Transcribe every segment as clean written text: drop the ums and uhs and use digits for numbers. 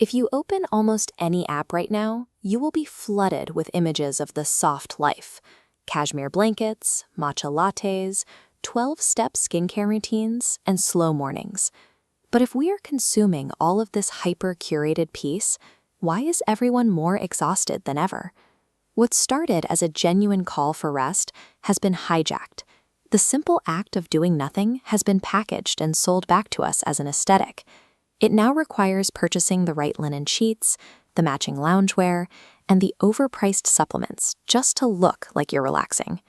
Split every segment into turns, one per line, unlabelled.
If you open almost any app right now, you will be flooded with images of the soft life. Cashmere blankets, matcha lattes, 12-step skincare routines, and slow mornings. But if we are consuming all of this hyper-curated peace, why is everyone more exhausted than ever? What started as a genuine call for rest has been hijacked. The simple act of doing nothing has been packaged and sold back to us as an aesthetic. It now requires purchasing the right linen sheets, the matching loungewear, and the overpriced supplements just to look like you're relaxing.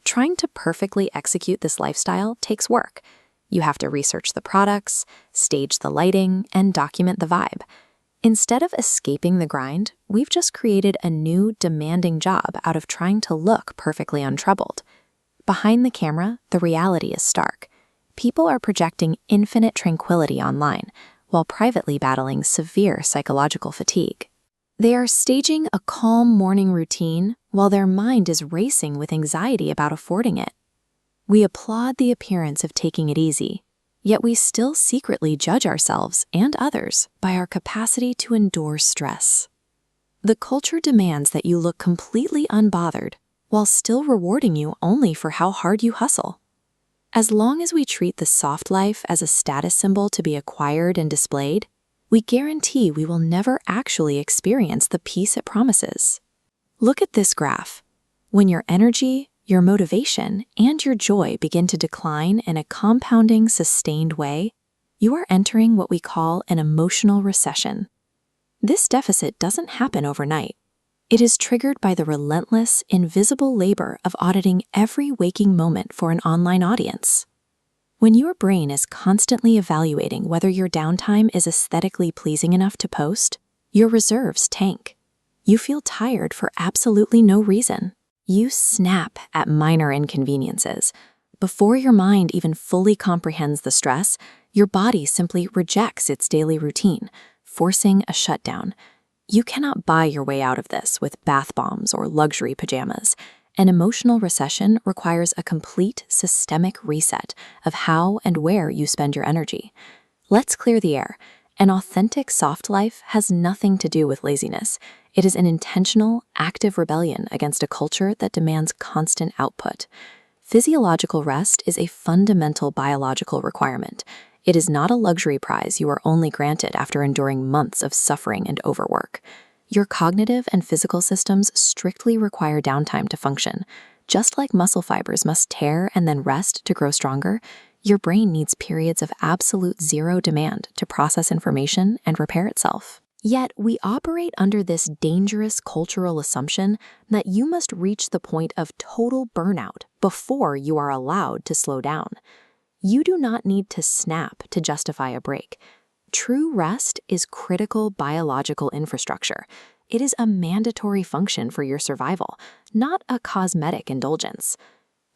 Trying to perfectly execute this lifestyle takes work. You have to research the products, stage the lighting, and document the vibe. Instead of escaping the grind, we've just created a new, demanding job out of trying to look perfectly untroubled. Behind the camera, the reality is stark. People are projecting infinite tranquility online, while privately battling severe psychological fatigue. They are staging a calm morning routine while their mind is racing with anxiety about affording it. We applaud the appearance of taking it easy, yet we still secretly judge ourselves and others by our capacity to endure stress. The culture demands that you look completely unbothered while still rewarding you only for how hard you hustle. As long as we treat the soft life as a status symbol to be acquired and displayed, we guarantee we will never actually experience the peace it promises. Look at this graph. When your energy, your motivation, and your joy begin to decline in a compounding, sustained way, you are entering what we call an emotional recession. This deficit doesn't happen overnight. It is triggered by the relentless, invisible labor of auditing every waking moment for an online audience. When your brain is constantly evaluating whether your downtime is aesthetically pleasing enough to post, your reserves tank. You feel tired for absolutely no reason. You snap at minor inconveniences. Before your mind even fully comprehends the stress, your body simply rejects its daily routine, forcing a shutdown. You cannot buy your way out of this with bath bombs or luxury pajamas. An emotional recession requires a complete systemic reset of how and where you spend your energy. Let's clear the air. An authentic soft life has nothing to do with laziness. It is an intentional, active rebellion against a culture that demands constant output. Physiological rest is a fundamental biological requirement. It is not a luxury prize you are only granted after enduring months of suffering and overwork. Your cognitive and physical systems strictly require downtime to function. Just like muscle fibers must tear and then rest to grow stronger, your brain needs periods of absolute zero demand to process information and repair itself. Yet, we operate under this dangerous cultural assumption that you must reach the point of total burnout before you are allowed to slow down. You do not need to snap to justify a break. True rest is critical biological infrastructure. It is a mandatory function for your survival, not a cosmetic indulgence.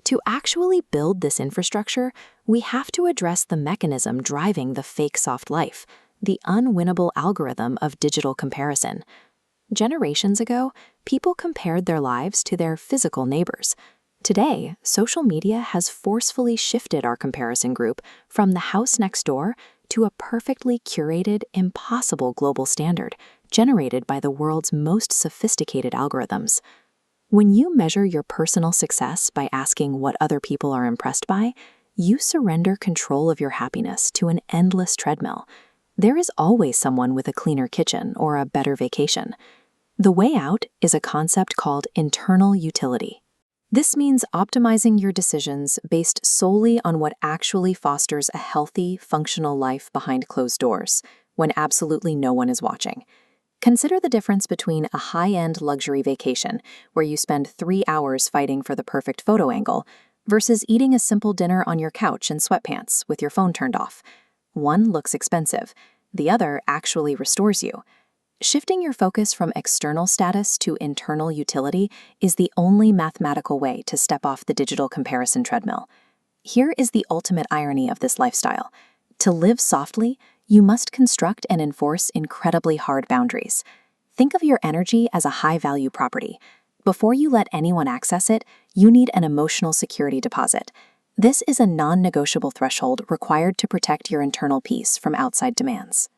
To actually build this infrastructure, we have to address the mechanism driving the fake soft life, the unwinnable algorithm of digital comparison. Generations ago, people compared their lives to their physical neighbors. Today, social media has forcefully shifted our comparison group from the house next door to a perfectly curated, impossible global standard generated by the world's most sophisticated algorithms. When you measure your personal success by asking what other people are impressed by, you surrender control of your happiness to an endless treadmill. There is always someone with a cleaner kitchen or a better vacation. The way out is a concept called internal utility. This means optimizing your decisions based solely on what actually fosters a healthy, functional life behind closed doors, when absolutely no one is watching. Consider the difference between a high-end luxury vacation, where you spend 3 hours fighting for the perfect photo angle, versus eating a simple dinner on your couch in sweatpants with your phone turned off. One looks expensive, the other actually restores you. Shifting your focus from external status to internal utility is the only mathematical way to step off the digital comparison treadmill. Here is the ultimate irony of this lifestyle. To live softly, you must construct and enforce incredibly hard boundaries. Think of your energy as a high-value property. Before you let anyone access it, you need an emotional security deposit. This is a non-negotiable threshold required to protect your internal peace from outside demands.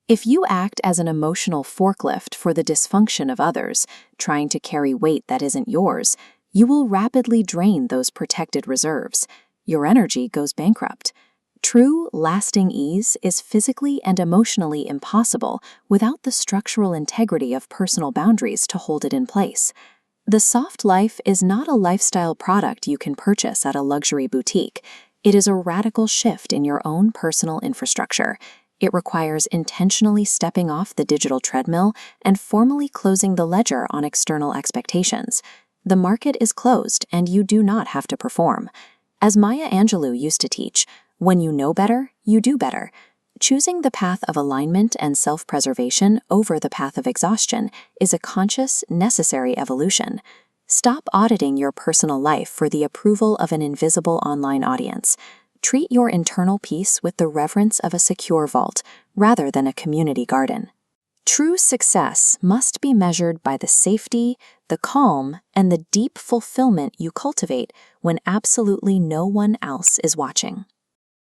If you act as an emotional forklift for the dysfunction of others, trying to carry weight that isn't yours, you will rapidly drain those protected reserves. Your energy goes bankrupt. True, lasting ease is physically and emotionally impossible without the structural integrity of personal boundaries to hold it in place. The soft life is not a lifestyle product you can purchase at a luxury boutique. It is a radical shift in your own personal infrastructure. It requires intentionally stepping off the digital treadmill and formally closing the ledger on external expectations. The market is closed, and you do not have to perform. As Maya Angelou used to teach, when you know better, you do better. Choosing the path of alignment and self-preservation over the path of exhaustion is a conscious, necessary evolution. Stop auditing your personal life for the approval of an invisible online audience. Treat your internal peace with the reverence of a secure vault, rather than a community garden. True success must be measured by the safety, the calm, and the deep fulfillment you cultivate when absolutely no one else is watching.